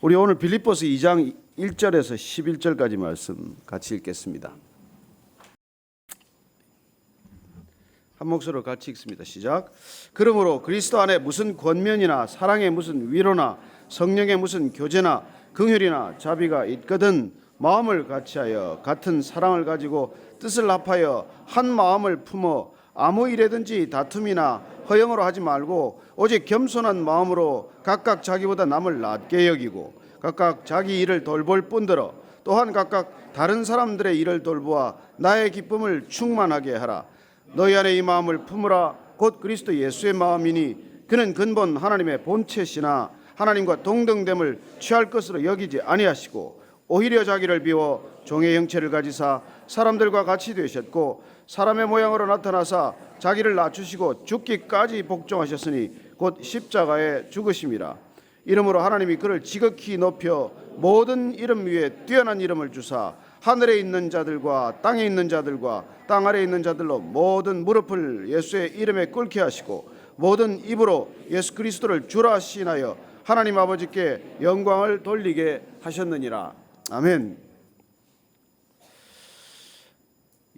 우리 오늘 빌립보서 2장 1절에서 11절까지 말씀 같이 읽겠습니다. 한 목소리로 같이 읽습니다. 시작. 그러므로 그리스도 안에 무슨 권면이나 사랑의 무슨 위로나 성령의 무슨 교제나 긍휼이나 자비가 있거든 마음을 같이하여 같은 사랑을 가지고 뜻을 합하여 한 마음을 품어 아무 일에든지 다툼이나 허영으로 하지 말고 오직 겸손한 마음으로 각각 자기보다 남을 낮게 여기고 각각 자기 일을 돌볼 뿐더러 또한 각각 다른 사람들의 일을 돌보아 나의 기쁨을 충만하게 하라. 너희 안에 이 마음을 품으라. 곧 그리스도 예수의 마음이니 그는 근본 하나님의 본체시나 하나님과 동등됨을 취할 것으로 여기지 아니하시고 오히려 자기를 비워 종의 형체를 가지사 사람들과 같이 되셨고 사람의 모양으로 나타나사 자기를 낮추시고 죽기까지 복종하셨으니 곧 십자가에 죽으심이라. 이러므로 하나님이 그를 지극히 높여 모든 이름 위에 뛰어난 이름을 주사 하늘에 있는 자들과 땅에 있는 자들과 땅 아래에 있는 자들로 모든 무릎을 예수의 이름에 꿇게 하시고 모든 입으로 예수 그리스도를 주라 시인하여 하나님 아버지께 영광을 돌리게 하셨느니라. 아멘.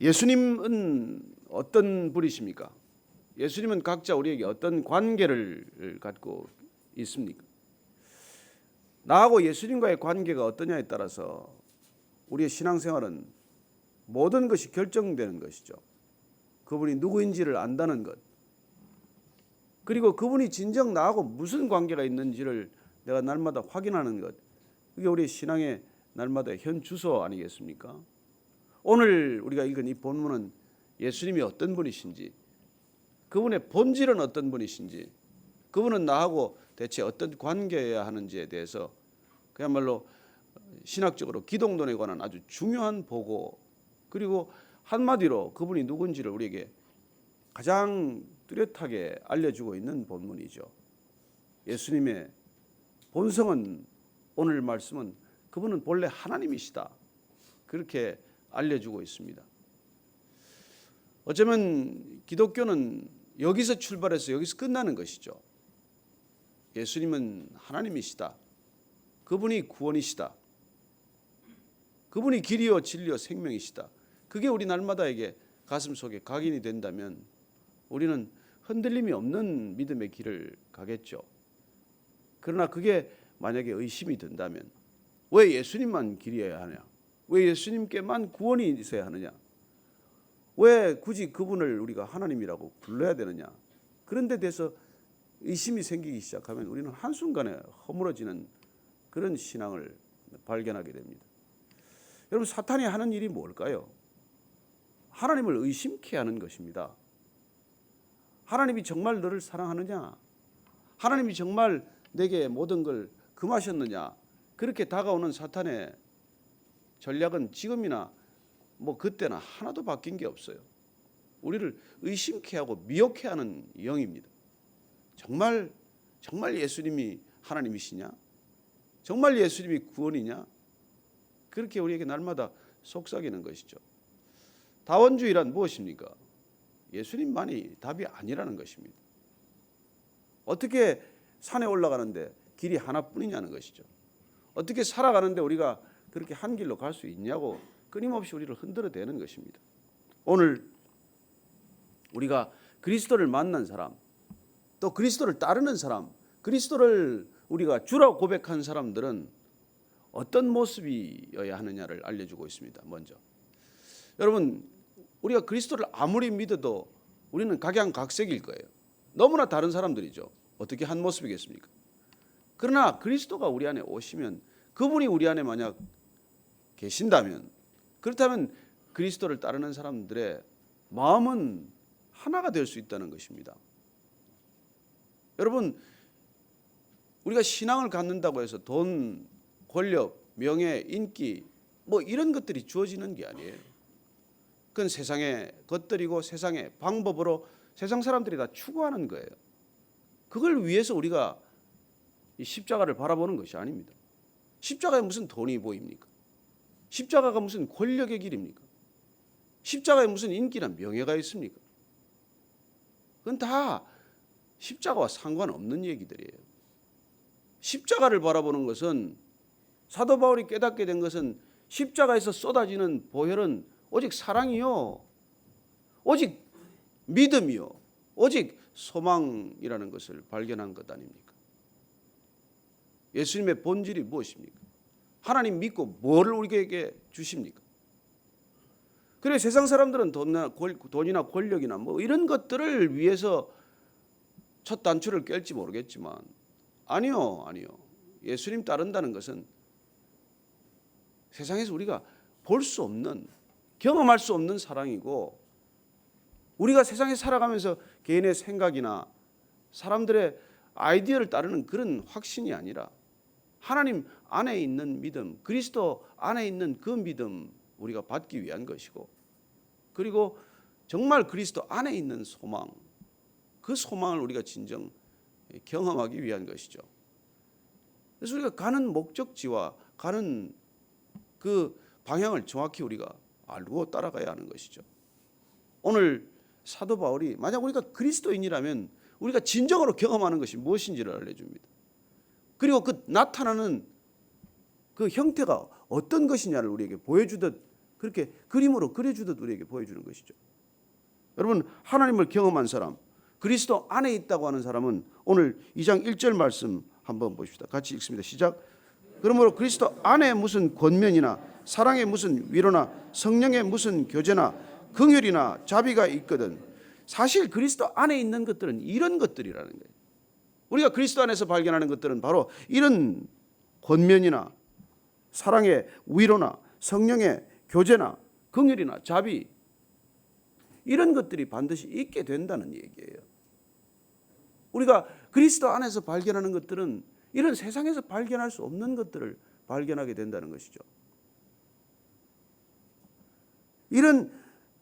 예수님은 어떤 분이십니까? 예수님은 각자 우리에게 어떤 관계를 갖고 있습니까? 나하고 예수님과의 관계가 어떠냐에 따라서 우리의 신앙생활은 모든 것이 결정되는 것이죠. 그분이 누구인지를 안다는 것, 그리고 그분이 진정 나하고 무슨 관계가 있는지를 내가 날마다 확인하는 것, 그게 우리의 신앙의 날마다 현 주소 아니겠습니까? 오늘 우리가 읽은 이 본문은 예수님이 어떤 분이신지, 그분의 본질은 어떤 분이신지, 그분은 나하고 대체 어떤 관계여야 하는지에 대해서 그야말로 신학적으로 기독론에 관한 아주 중요한 보고, 그리고 한마디로 그분이 누군지를 우리에게 가장 뚜렷하게 알려주고 있는 본문이죠. 예수님의 본성은, 오늘 말씀은 그분은 본래 하나님이시다, 그렇게 알려주고 있습니다. 어쩌면 기독교는 여기서 출발해서 여기서 끝나는 것이죠. 예수님은 하나님이시다, 그분이 구원이시다, 그분이 길이요 진리요 생명이시다. 그게 우리 날마다에게 가슴속에 각인이 된다면 우리는 흔들림이 없는 믿음의 길을 가겠죠. 그러나 그게 만약에 의심이 든다면 왜 예수님만 길이어야 하냐? 왜 예수님께만 구원이 있어야 하느냐? 왜 굳이 그분을 우리가 하나님이라고 불러야 되느냐? 그런 데 대해서 의심이 생기기 시작하면 우리는 한순간에 허물어지는 그런 신앙을 발견하게 됩니다. 여러분, 사탄이 하는 일이 뭘까요? 하나님을 의심케 하는 것입니다. 하나님이 정말 너를 사랑하느냐? 하나님이 정말 내게 모든 걸 금하셨느냐? 그렇게 다가오는 사탄의 전략은 지금이나 그때나 하나도 바뀐 게 없어요. 우리를 의심케 하고 미혹케 하는 영입니다. 정말 예수님이 하나님이시냐? 정말 예수님이 구원이냐? 그렇게 우리에게 날마다 속삭이는 것이죠. 다원주의란 무엇입니까? 예수님만이 답이 아니라는 것입니다. 어떻게 산에 올라가는데 길이 하나뿐이냐는 것이죠. 어떻게 살아가는데 우리가 그렇게 한 길로 갈 수 있냐고 끊임없이 우리를 흔들어대는 것입니다. 오늘 우리가 그리스도를 만난 사람, 또 그리스도를 따르는 사람, 그리스도를 우리가 주라고 고백한 사람들은 어떤 모습이어야 하느냐를 알려주고 있습니다. 먼저 여러분, 우리가 그리스도를 아무리 믿어도 우리는 각양각색일 거예요. 너무나 다른 사람들이죠. 어떻게 한 모습이겠습니까? 그러나 그리스도가 우리 안에 오시면, 그분이 우리 안에 만약 계신다면, 그렇다면 그리스도를 따르는 사람들의 마음은 하나가 될 수 있다는 것입니다. 여러분, 우리가 신앙을 갖는다고 해서 돈, 권력, 명예, 인기 이런 것들이 주어지는 게 아니에요. 그건 세상의 것들이고 세상의 방법으로 세상 사람들이 다 추구하는 거예요. 그걸 위해서 우리가 이 십자가를 바라보는 것이 아닙니다. 십자가에 무슨 돈이 보입니까? 십자가가 무슨 권력의 길입니까? 십자가에 무슨 인기나 명예가 있습니까? 그건 다 십자가와 상관없는 얘기들이에요. 십자가를 바라보는 것은 사도 바울이 깨닫게 된 것은 십자가에서 쏟아지는 보혈은 오직 사랑이요, 오직 믿음이요, 오직 소망이라는 것을 발견한 것 아닙니까? 예수님의 본질이 무엇입니까? 하나님 믿고 뭐를 우리에게 주십니까? 그래 세상 사람들은 돈이나 권력이나 뭐 이런 것들을 위해서 첫 단추를 깰지 모르겠지만 아니요. 예수님 따른다는 것은 세상에서 우리가 볼 수 없는, 경험할 수 없는 사랑이고, 우리가 세상에 살아가면서 개인의 생각이나 사람들의 아이디어를 따르는 그런 확신이 아니라 하나님 안에 있는 믿음, 그리스도 안에 있는 그 믿음 우리가 받기 위한 것이고, 그리고 정말 그리스도 안에 있는 소망, 그 소망을 우리가 진정 경험하기 위한 것이죠. 그래서 우리가 가는 목적지와 가는 그 방향을 정확히 우리가 알고 따라가야 하는 것이죠. 오늘 사도 바울이 만약 우리가 그리스도인이라면 우리가 진정으로 경험하는 것이 무엇인지를 알려줍니다. 그리고 그 나타나는 그 형태가 어떤 것이냐를 우리에게 보여주듯, 그렇게 그림으로 그려주듯 우리에게 보여주는 것이죠. 여러분, 하나님을 경험한 사람, 그리스도 안에 있다고 하는 사람은 오늘 2장 1절 말씀 한번 보십시다. 같이 읽습니다. 시작. 그러므로 그리스도 안에 무슨 권면이나 사랑의 무슨 위로나 성령의 무슨 교제나 긍휼이나 자비가 있거든. 사실 그리스도 안에 있는 것들은 이런 것들이라는 거예요. 우리가 그리스도 안에서 발견하는 것들은 바로 이런 권면이나 사랑의 위로나 성령의 교제나 긍휼이나 자비, 이런 것들이 반드시 있게 된다는 얘기예요. 우리가 그리스도 안에서 발견하는 것들은 이런 세상에서 발견할 수 없는 것들을 발견하게 된다는 것이죠. 이런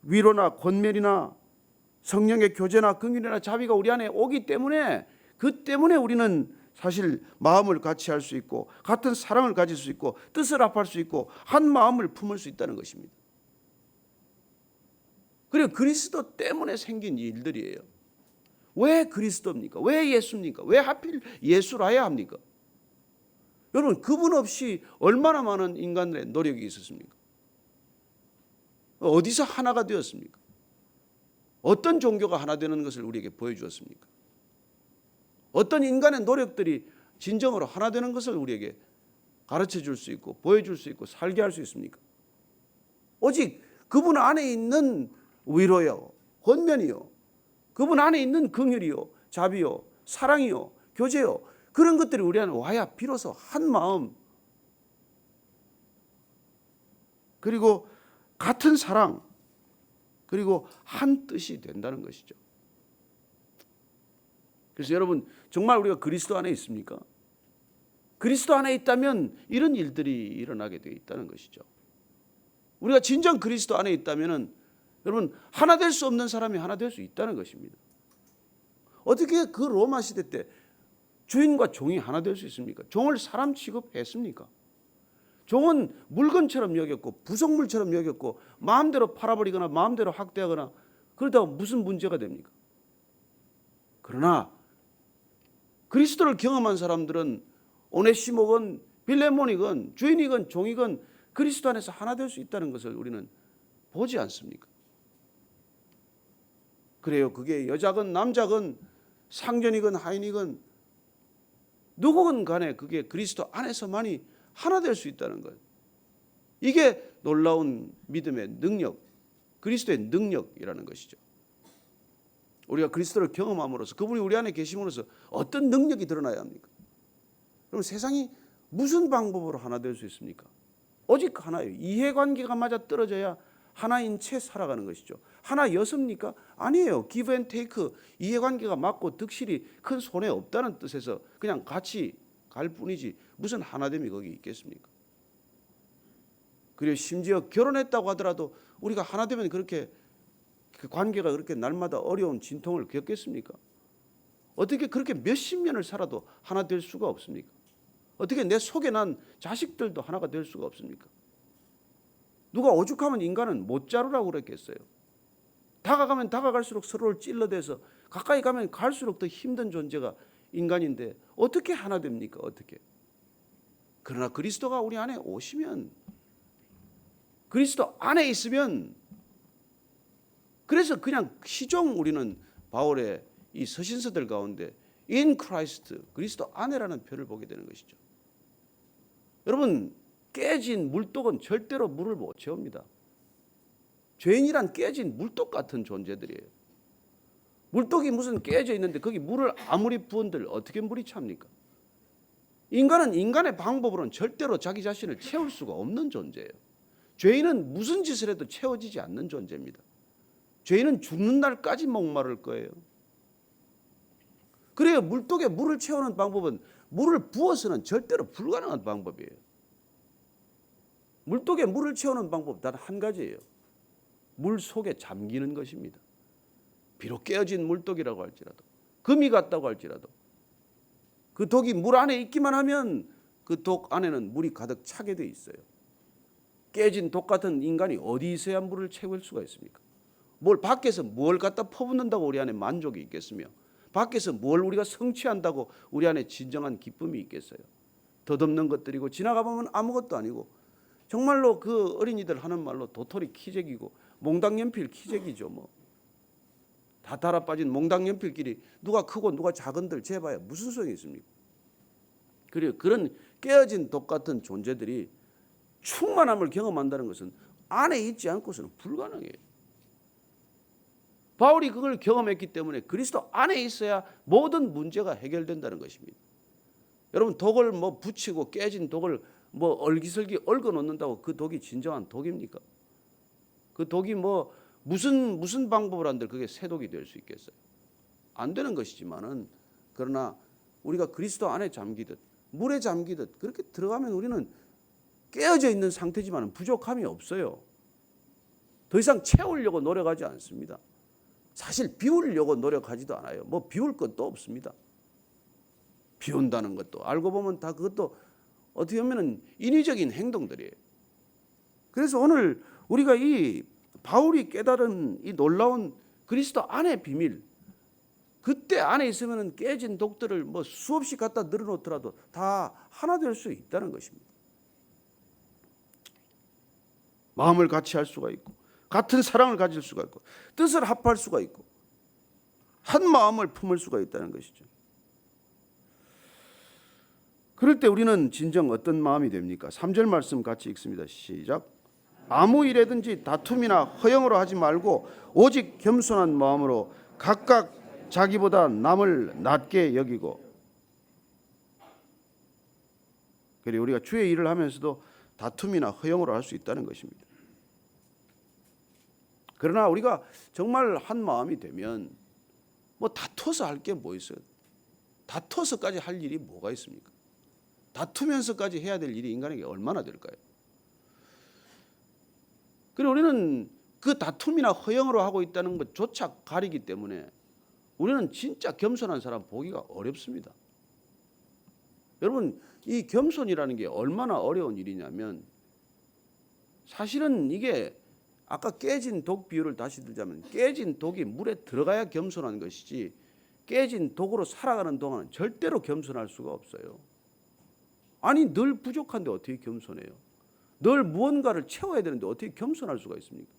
위로나 권면이나 성령의 교제나 긍휼이나 자비가 우리 안에 오기 때문에, 그 때문에 우리는 사실 마음을 같이 할 수 있고 같은 사랑을 가질 수 있고 뜻을 합할 수 있고 한 마음을 품을 수 있다는 것입니다. 그리고 그리스도 때문에 생긴 일들이에요. 왜 그리스도입니까? 왜 예수입니까? 왜 하필 예수라야 합니까? 여러분, 그분 없이 얼마나 많은 인간들의 노력이 있었습니까? 어디서 하나가 되었습니까? 어떤 종교가 하나 되는 것을 우리에게 보여주었습니까? 어떤 인간의 노력들이 진정으로 하나 되는 것을 우리에게 가르쳐 줄 수 있고 보여줄 수 있고 살게 할 수 있습니까? 오직 그분 안에 있는 위로요, 권면이요, 그분 안에 있는 긍휼이요, 자비요, 사랑이요, 교제요, 그런 것들이 우리 안에 와야 비로소 한 마음, 그리고 같은 사랑, 그리고 한 뜻이 된다는 것이죠. 그래서 여러분, 정말 우리가 그리스도 안에 있습니까? 그리스도 안에 있다면 이런 일들이 일어나게 되어 있다는 것이죠. 우리가 진정 그리스도 안에 있다면 여러분, 하나 될 수 없는 사람이 하나 될 수 있다는 것입니다. 어떻게 그 로마 시대 때 주인과 종이 하나 될 수 있습니까? 종을 사람 취급했습니까? 종은 물건처럼 여겼고 부속물처럼 여겼고 마음대로 팔아버리거나 마음대로 학대하거나 그러다가 무슨 문제가 됩니까? 그러나 그리스도를 경험한 사람들은 오네시모건 빌레몬이건 주인이건 종이건 그리스도 안에서 하나 될 수 있다는 것을 우리는 보지 않습니까? 그래요. 그게 여자건 남자건 상전이건 하인이건 누구건 간에 그게 그리스도 안에서만이 하나 될 수 있다는 것. 이게 놀라운 믿음의 능력, 그리스도의 능력이라는 것이죠. 우리가 그리스도를 경험함으로써, 그분이 우리 안에 계심으로써 어떤 능력이 드러나야 합니까? 그럼 세상이 무슨 방법으로 하나 될 수 있습니까? 오직 하나예요. 이해관계가 맞아 떨어져야 하나인 채 살아가는 것이죠. 하나였습니까? 아니에요. give and take, 이해관계가 맞고 득실이 큰 손해 없다는 뜻에서 그냥 같이 갈 뿐이지 무슨 하나됨이 거기 있겠습니까? 그리고 심지어 결혼했다고 하더라도 우리가 하나되면 그렇게 그 관계가 그렇게 날마다 어려운 진통을 겪겠습니까? 어떻게 그렇게 몇십 년을 살아도 하나 될 수가 없습니까? 어떻게 내 속에 난 자식들도 하나가 될 수가 없습니까? 누가 오죽하면 인간은 못 자르라고 그랬겠어요. 다가가면 다가갈수록 서로를 찔러대서 가까이 가면 갈수록 더 힘든 존재가 인간인데 어떻게 하나 됩니까? 어떻게? 그러나 그리스도가 우리 안에 오시면, 그리스도 안에 있으면, 그래서 그냥 시종 우리는 바울의 이 서신서들 가운데 in Christ, 그리스도 안에라는 표를 보게 되는 것이죠. 여러분, 깨진 물독은 절대로 물을 못 채웁니다. 죄인이란 깨진 물독 같은 존재들이에요. 물독이 무슨 깨져 있는데 거기 물을 아무리 부은들 어떻게 물이 찹니까? 인간은 인간의 방법으로는 절대로 자기 자신을 채울 수가 없는 존재예요. 죄인은 무슨 짓을 해도 채워지지 않는 존재입니다. 죄인은 죽는 날까지 목마를 거예요. 그래요. 물독에 물을 채우는 방법은 물을 부어서는 절대로 불가능한 방법이에요. 물독에 물을 채우는 방법 단 한 가지예요. 물 속에 잠기는 것입니다. 비록 깨어진 물독이라고 할지라도, 금이 같다고 할지라도 그 독이 물 안에 있기만 하면 그 독 안에는 물이 가득 차게 돼 있어요. 깨진 독 같은 인간이 어디 있어야 물을 채울 수가 있습니까? 밖에서 뭘 갖다 퍼붓는다고 우리 안에 만족이 있겠으며, 밖에서 뭘 우리가 성취한다고 우리 안에 진정한 기쁨이 있겠어요? 덧없는 것들이고 지나가 보면 아무것도 아니고, 정말로 그 어린이들 하는 말로 도토리 키재기고 몽당연필 키재기죠. 뭐 다 달아 빠진 몽당연필끼리 누가 크고 누가 작은들 재봐야 무슨 소용이 있습니까? 그리고 그런 깨어진 독 같은 존재들이 충만함을 경험한다는 것은 안에 있지 않고서는 불가능해요. 바울이 그걸 경험했기 때문에 그리스도 안에 있어야 모든 문제가 해결된다는 것입니다. 여러분, 독을 붙이고 깨진 독을 얼기설기 얽어 놓는다고 그 독이 진정한 독입니까? 그 독이 무슨 방법을 한들 그게 새 독이 될 수 있겠어요? 안 되는 것이지만은, 그러나 우리가 그리스도 안에 잠기듯 물에 잠기듯 그렇게 들어가면 우리는 깨어져 있는 상태지만 부족함이 없어요. 더 이상 채우려고 노력하지 않습니다. 사실 비우려고 노력하지도 않아요. 비울 것도 없습니다. 비운다는 것도 알고 보면 다 그것도 어떻게 보면 인위적인 행동들이에요. 그래서 오늘 우리가 이 바울이 깨달은 이 놀라운 그리스도 안의 비밀, 그때 안에 있으면 깨진 독들을 수없이 갖다 늘어놓더라도 다 하나 될 수 있다는 것입니다. 마음을 같이 할 수가 있고, 같은 사랑을 가질 수가 있고, 뜻을 합할 수가 있고, 한 마음을 품을 수가 있다는 것이죠. 그럴 때 우리는 진정 어떤 마음이 됩니까? 3절 말씀 같이 읽습니다. 시작. 아무 일에든지 다툼이나 허영으로 하지 말고 오직 겸손한 마음으로 각각 자기보다 남을 낮게 여기고. 그리고 우리가 주의 일을 하면서도 다툼이나 허영으로 할 수 있다는 것입니다. 그러나 우리가 정말 한 마음이 되면 다투어서 할 게 뭐 있어요? 다투어서까지 할 일이 뭐가 있습니까? 다투면서까지 해야 될 일이 인간에게 얼마나 될까요? 그리고 우리는 그 다툼이나 허영으로 하고 있다는 것조차 가리기 때문에 우리는 진짜 겸손한 사람 보기가 어렵습니다. 여러분, 이 겸손이라는 게 얼마나 어려운 일이냐면, 사실은 이게 아까 깨진 독 비유를 다시 들자면, 깨진 독이 물에 들어가야 겸손한 것이지 깨진 독으로 살아가는 동안은 절대로 겸손할 수가 없어요. 아니, 늘 부족한데 어떻게 겸손해요? 늘 무언가를 채워야 되는데 어떻게 겸손할 수가 있습니까?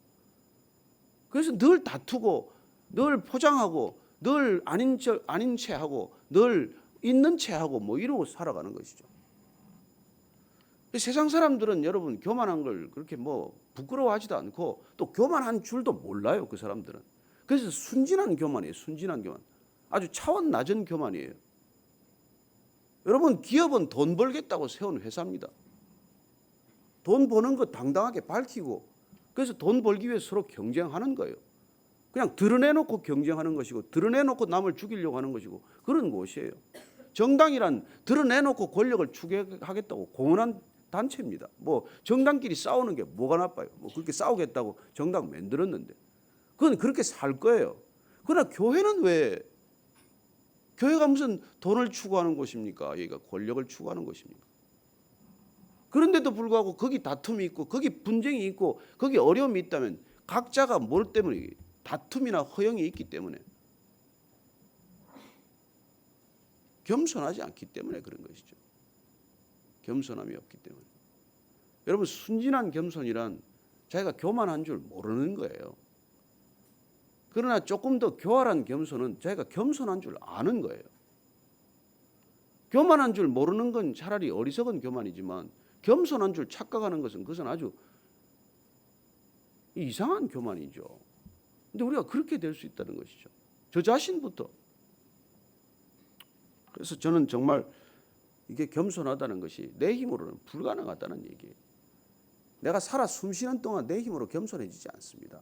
그래서 늘 다투고, 늘 포장하고, 늘 아닌 체하고, 늘 있는 체하고 이러고 살아가는 것이죠. 세상 사람들은 여러분 교만한 걸 그렇게 부끄러워하지도 않고 또 교만한 줄도 몰라요. 그 사람들은. 그래서 순진한 교만이에요. 순진한 교만. 아주 차원 낮은 교만이에요. 여러분, 기업은 돈 벌겠다고 세운 회사입니다. 돈 버는 거 당당하게 밝히고, 그래서 돈 벌기 위해 서로 경쟁하는 거예요. 그냥 드러내놓고 경쟁하는 것이고, 드러내놓고 남을 죽이려고 하는 것이고, 그런 곳이에요. 정당이란 드러내놓고 권력을 추구하겠다고 공언한 단체입니다. 정당끼리 싸우는 게 뭐가 나빠요? 그렇게 싸우겠다고 정당 만들었는데, 그건 그렇게 살 거예요. 그러나 교회는 왜? 교회가 무슨 돈을 추구하는 곳입니까? 여기가 권력을 추구하는 곳입니까? 그런데도 불구하고 거기 다툼이 있고, 거기 분쟁이 있고, 거기 어려움이 있다면 각자가 뭘 때문에? 다툼이나 허영이 있기 때문에, 겸손하지 않기 때문에 그런 것이죠. 겸손함이 없기 때문에. 여러분, 순진한 겸손이란 자기가 교만한 줄 모르는 거예요. 그러나 조금 더 교활한 겸손은 자기가 겸손한 줄 아는 거예요. 교만한 줄 모르는 건 차라리 어리석은 교만이지만 겸손한 줄 착각하는 것은 그것은 아주 이상한 교만이죠. 근데 우리가 그렇게 될 수 있다는 것이죠. 저 자신부터. 그래서 저는 정말 이게 겸손하다는 것이 내 힘으로는 불가능하다는 얘기예요. 내가 살아 숨쉬는 동안 내 힘으로 겸손해지지 않습니다.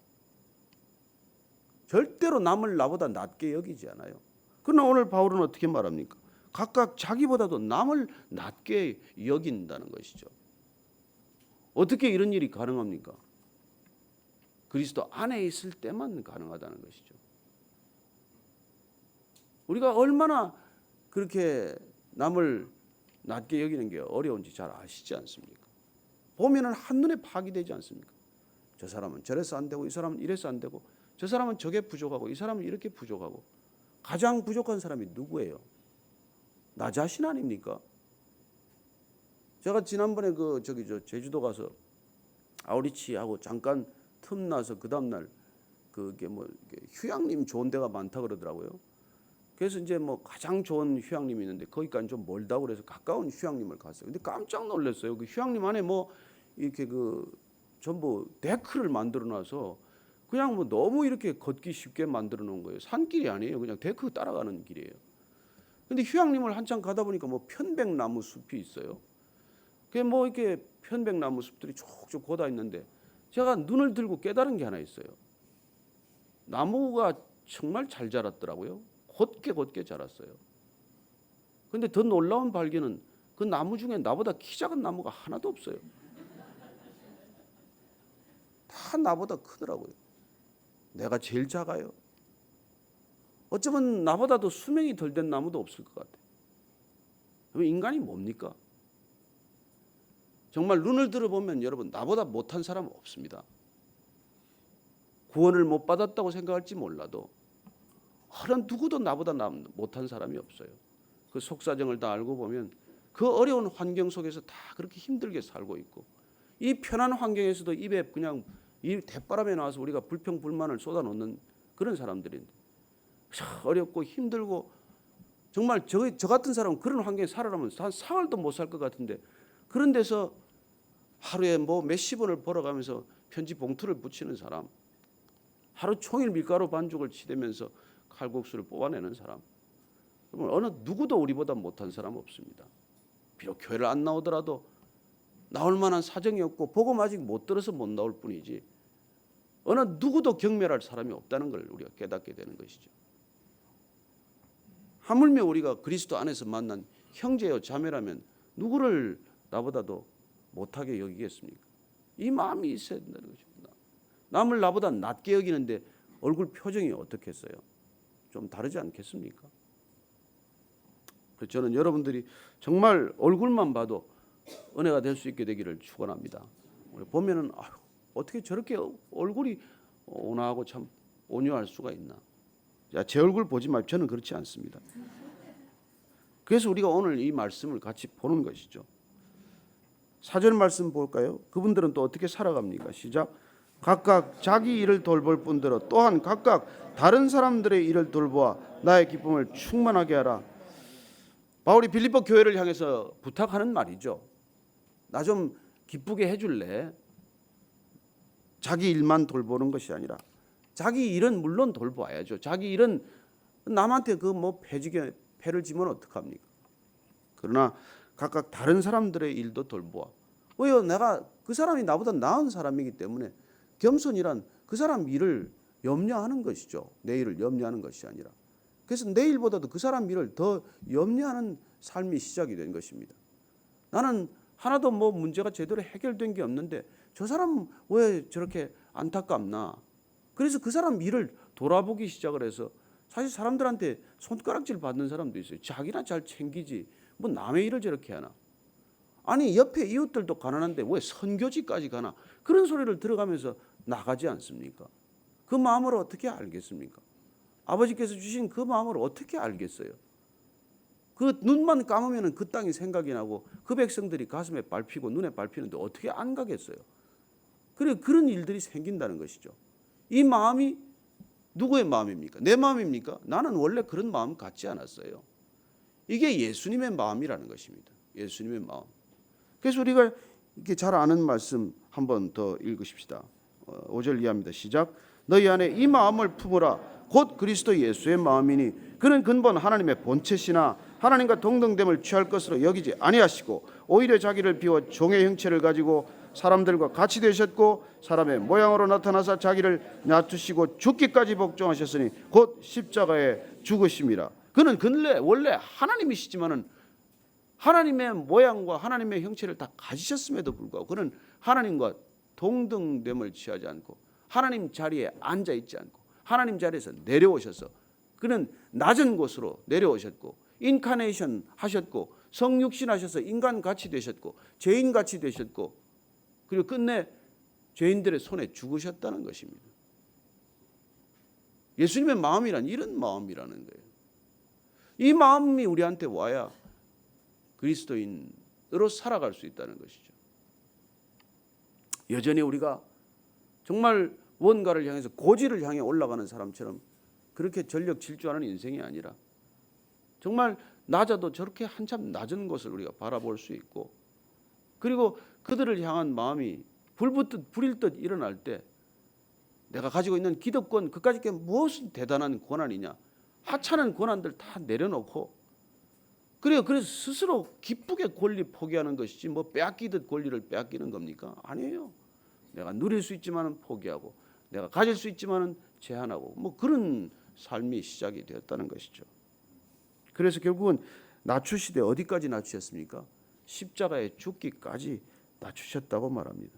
절대로 남을 나보다 낮게 여기지 않아요. 그러나 오늘 바울은 어떻게 말합니까? 각각 자기보다도 남을 낮게 여긴다는 것이죠. 어떻게 이런 일이 가능합니까? 그리스도 안에 있을 때만 가능하다는 것이죠. 우리가 얼마나 그렇게 남을 낮게 여기는 게 어려운지 잘 아시지 않습니까? 보면은 한눈에 파악되지 않습니까? 저 사람은 저래서 안 되고 이 사람은 이래서 안 되고 저 사람은 저게 부족하고 이 사람은 이렇게 부족하고 가장 부족한 사람이 누구예요? 나 자신 아닙니까? 제가 지난번에 제주도 가서 아우리치하고 잠깐 틈나서 그 다음날 그게 휴양림 좋은 데가 많다 그러더라고요. 그래서 이제 가장 좋은 휴양림이 있는데 거기까지 좀 멀다고 그래서 가까운 휴양림을 갔어요. 근데 깜짝 놀랐어요. 그 휴양림 안에 이렇게 전부 데크를 만들어 놔서 그냥 너무 이렇게 걷기 쉽게 만들어 놓은 거예요. 산길이 아니에요. 그냥 데크 따라가는 길이에요. 근데 휴양림을 한참 가다 보니까 편백나무 숲이 있어요. 그게 이렇게 편백나무 숲들이 쭉쭉 고다 있는데 제가 눈을 들고 깨달은 게 하나 있어요. 나무가 정말 잘 자랐더라고요. 곧게 자랐어요. 근데 더 놀라운 발견은 그 나무 중에 나보다 키 작은 나무가 하나도 없어요. 다 나보다 크더라고요. 내가 제일 작아요. 어쩌면 나보다도 수명이 덜 된 나무도 없을 것 같아요. 그럼 인간이 뭡니까? 정말 눈을 들어보면 여러분 나보다 못한 사람은 없습니다. 구원을 못 받았다고 생각할지 몰라도 어느 누구도 나보다 못한 사람이 없어요. 그 속사정을 다 알고 보면 그 어려운 환경 속에서 다 그렇게 힘들게 살고 있고 이 편한 환경에서도 입에 그냥 이 대바람에 나와서 우리가 불평불만을 쏟아놓는 그런 사람들인데 어렵고 힘들고 정말 저 같은 사람은 그런 환경에 살아가면 한 사흘도 못 살 것 같은데 그런 데서 하루에 몇십 원을 벌어가면서 편지 봉투를 붙이는 사람, 하루 종일 밀가루 반죽을 치대면서 칼국수를 뽑아내는 사람, 어느 누구도 우리보다 못한 사람 없습니다. 비록 교회를 안 나오더라도 나올 만한 사정이 없고 복음 아직 못 들어서 못 나올 뿐이지 어느 누구도 경멸할 사람이 없다는 걸 우리가 깨닫게 되는 것이죠. 하물며 우리가 그리스도 안에서 만난 형제요 자매라면 누구를 나보다도 못하게 여기겠습니까? 이 마음이 있어야 된다는 거죠. 남을 나보다 낮게 여기는데 얼굴 표정이 어떻겠어요? 좀 다르지 않겠습니까? 그래서 저는 여러분들이 정말 얼굴만 봐도 은혜가 될 수 있게 되기를 축원합니다. 보면은 어떻게 저렇게 얼굴이 온화하고 참 온유할 수가 있나? 제 얼굴 보지 마십시오. 저는 그렇지 않습니다. 그래서 우리가 오늘 이 말씀을 같이 보는 것이죠. 사전 말씀 볼까요? 그분들은 또 어떻게 살아갑니까? 시작. 각각 자기 일을 돌볼 뿐더러 또한 각각 다른 사람들의 일을 돌보아 나의 기쁨을 충만하게 하라. 바울이 빌립보 교회를 향해서 부탁하는 말이죠. 나 좀 기쁘게 해줄래? 자기 일만 돌보는 것이 아니라 자기 일은 물론 돌봐야죠. 자기 일은 남한테 패를 지면 어떡합니까? 그러나 각각 다른 사람들의 일도 돌보아. 왜요? 내가 그 사람이 나보다 나은 사람이기 때문에 겸손이란 그 사람 일을 염려하는 것이죠. 내 일을 염려하는 것이 아니라. 그래서 내 일보다도 그 사람 일을 더 염려하는 삶이 시작이 된 것입니다. 나는 하나도 문제가 제대로 해결된 게 없는데 저 사람 왜 저렇게 안타깝나? 그래서 그 사람 일을 돌아보기 시작을 해서 사실 사람들한테 손가락질 받는 사람도 있어요. 자기나 잘 챙기지 남의 일을 저렇게 하나? 아니 옆에 이웃들도 가난한데 왜 선교지까지 가나? 그런 소리를 들어가면서 나가지 않습니까? 그 마음을 어떻게 알겠습니까? 아버지께서 주신 그 마음을 어떻게 알겠어요? 그 눈만 감으면 그 땅이 생각이 나고 그 백성들이 가슴에 밟히고 눈에 밟히는데 어떻게 안 가겠어요? 그리고 그런 일들이 생긴다는 것이죠. 이 마음이 누구의 마음입니까? 내 마음입니까? 나는 원래 그런 마음 갖지 않았어요. 이게 예수님의 마음이라는 것입니다. 예수님의 마음. 그래서 우리가 이렇게 잘 아는 말씀 한 번 더 읽으십시다. 5절 이하입니다. 시작. 너희 안에 이 마음을 품으라. 곧 그리스도 예수의 마음이니 그는 근본 하나님의 본체시나 하나님과 동등됨을 취할 것으로 여기지 아니하시고 오히려 자기를 비워 종의 형체를 가지고 사람들과 같이 되셨고 사람의 모양으로 나타나사 자기를 낮추시고 죽기까지 복종하셨으니 곧 십자가에 죽으심이라. 그는 근래 원래 하나님이시지만은 하나님의 모양과 하나님의 형체를 다 가지셨음에도 불구하고 그는 하나님과 동등됨을 취하지 않고 하나님 자리에 앉아 있지 않고 하나님 자리에서 내려오셔서 그는 낮은 곳으로 내려오셨고 인카네이션 하셨고 성육신 하셔서 인간같이 되셨고 죄인같이 되셨고 그리고 끝내 죄인들의 손에 죽으셨다는 것입니다. 예수님의 마음이란 이런 마음이라는 거예요. 이 마음이 우리한테 와야 그리스도인으로 살아갈 수 있다는 것이죠. 여전히 우리가 정말 뭔가를 향해서 고지를 향해 올라가는 사람처럼 그렇게 전력 질주하는 인생이 아니라 정말 낮아도 저렇게 한참 낮은 것을 우리가 바라볼 수 있고 그리고 그들을 향한 마음이 불붙듯 불일 듯 일어날 때 내가 가지고 있는 기득권 그까짓 게 무엇은 대단한 권한이냐 하찮은 권한들 다 내려놓고 그래서 스스로 기쁘게 권리 포기하는 것이지 뭐 빼앗기듯 권리를 빼앗기는 겁니까? 아니에요. 내가 누릴 수 있지만은 포기하고 내가 가질 수 있지만은 제한하고 뭐 그런 삶이 시작이 되었다는 것이죠. 그래서 결국은 낮추시되 어디까지 낮추셨습니까? 십자가에 죽기까지 낮추셨다고 말합니다.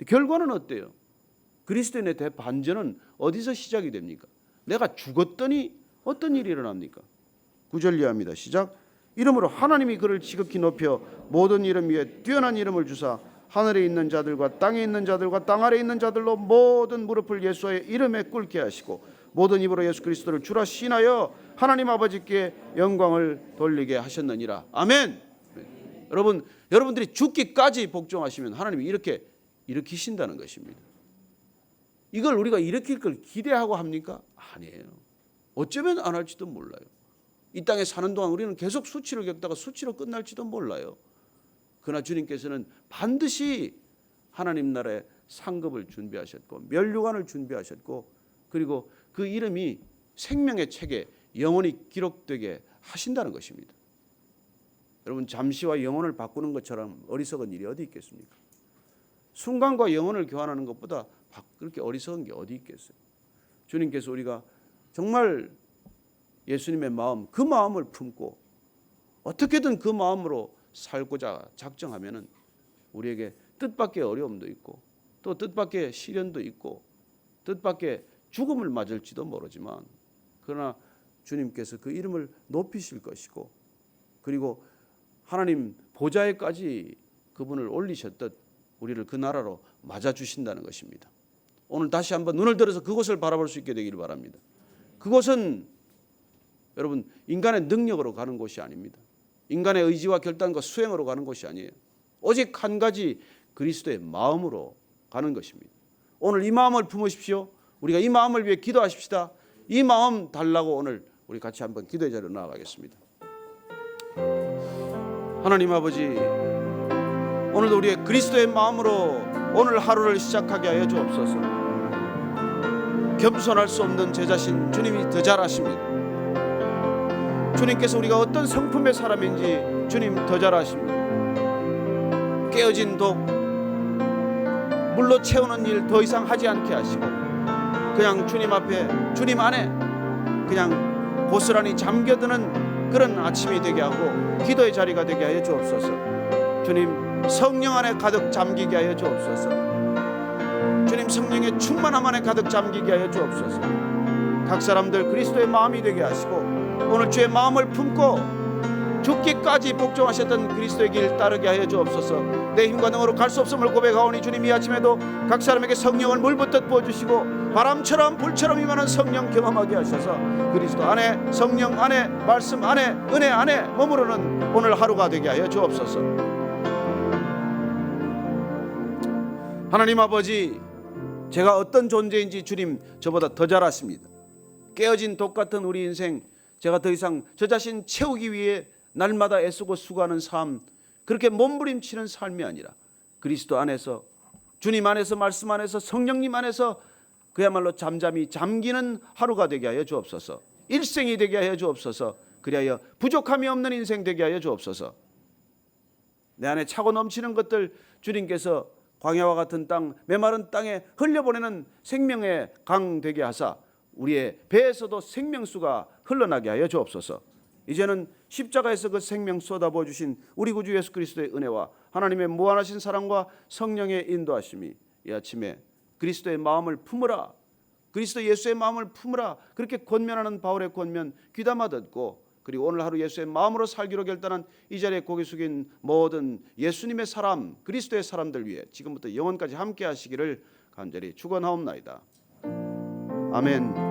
결과는 어때요? 그리스도인의 대반전은 어디서 시작이 됩니까? 내가 죽었더니 어떤 일이 일어납니까? 9절 이하입니다. 시작. 이러므로 하나님이 그를 지극히 높여 모든 이름 위에 뛰어난 이름을 주사 하늘에 있는 자들과 땅에 있는 자들과 땅 아래에 있는 자들로 모든 무릎을 예수의 이름에 꿇게 하시고 모든 입으로 예수 그리스도를 주라 시인하여 하나님 아버지께 영광을 돌리게 하셨느니라. 아멘. 여러분들이 죽기까지 복종하시면 하나님이 이렇게 일으키신다는 것입니다. 이걸 우리가 일으킬 걸 기대하고 합니까? 아니에요. 어쩌면 안 할지도 몰라요. 이 땅에 사는 동안 우리는 계속 수치를 겪다가 수치로 끝날지도 몰라요. 그러나 주님께서는 반드시 하나님 나라의 상급을 준비하셨고 면류관을 준비하셨고 그리고 그 이름이 생명의 책에 영원히 기록되게 하신다는 것입니다. 여러분 잠시와 영혼을 바꾸는 것처럼 어리석은 일이 어디 있겠습니까? 순간과 영혼을 교환하는 것보다 그렇게 어리석은 게 어디 있겠어요? 주님께서 우리가 정말 예수님의 마음 그 마음을 품고 어떻게든 그 마음으로 살고자 작정하면은 우리에게 뜻밖의 어려움도 있고 또 뜻밖의 시련도 있고 뜻밖의 죽음을 맞을지도 모르지만 그러나 주님께서 그 이름을 높이실 것이고 그리고 하나님 보좌에까지 그분을 올리셨듯 우리를 그 나라로 맞아주신다는 것입니다. 오늘 다시 한번 눈을 들어서 그곳을 바라볼 수 있게 되기를 바랍니다. 그곳은 여러분 인간의 능력으로 가는 곳이 아닙니다. 인간의 의지와 결단과 수행으로 가는 곳이 아니에요. 오직 한 가지 그리스도의 마음으로 가는 것입니다. 오늘 이 마음을 품으십시오. 우리가 이 마음을 위해 기도하십시다. 이 마음 달라고 오늘 우리 같이 한번 기도의 자리로 나아가겠습니다. 하나님 아버지 오늘도 우리의 그리스도의 마음으로 오늘 하루를 시작하게 하여 주옵소서. 겸손할 수 없는 제 자신 주님이 더 잘 아십니다. 주님께서 우리가 어떤 성품의 사람인지 주님 더 잘 아십니다. 깨어진 독 물로 채우는 일 더 이상 하지 않게 하시고 그냥 주님 앞에 주님 안에 그냥 고스란히 잠겨드는 그런 아침이 되게 하고 기도의 자리가 되게 하여 주옵소서. 주님 성령 안에 가득 잠기게 하여 주옵소서. 주님 성령의 충만함 안에 가득 잠기게 하여 주옵소서. 각 사람들 그리스도의 마음이 되게 하시고 오늘 주의 마음을 품고 죽기까지 복종하셨던 그리스도의 길 따르게 하여 주옵소서. 내 힘과 능으로 갈 수 없음을 고백하오니 주님 이 아침에도 각 사람에게 성령을 물붓듯 부어주시고 바람처럼 불처럼 임하는 성령 경험하게 하셔서 그리스도 안에, 성령 안에, 말씀 안에, 은혜 안에 머무르는 오늘 하루가 되게 하여 주옵소서. 하나님 아버지, 제가 어떤 존재인지 주님 저보다 더 잘 아십니다. 깨어진 독 같은 우리 인생, 제가 더 이상 저 자신 채우기 위해 날마다 애쓰고 수고하는 삶, 그렇게 몸부림치는 삶이 아니라 그리스도 안에서, 주님 안에서, 말씀 안에서, 성령님 안에서 그야말로 잠잠히 잠기는 하루가 되게 하여 주옵소서. 일생이 되게 하여 주옵소서. 그리하여 부족함이 없는 인생 되게 하여 주옵소서. 내 안에 차고 넘치는 것들 주님께서 광야와 같은 땅, 메마른 땅에 흘려보내는 생명의 강 되게 하사 우리의 배에서도 생명수가 흘러나게 하여 주옵소서. 이제는 십자가에서 그 생명 쏟아부어 주신 우리 구주 예수 그리스도의 은혜와 하나님의 무한하신 사랑과 성령의 인도하심이 이 아침에 그리스도의 마음을 품으라, 그리스도 예수의 마음을 품으라, 그렇게 권면하는 바울의 권면 귀담아 듣고, 그리고 오늘 하루 예수의 마음으로 살기로 결단한 이 자리에 고개 숙인 모든 예수님의 사람, 그리스도의 사람들 위해 지금부터 영원까지 함께 하시기를 간절히 축원하옵나이다. 아멘.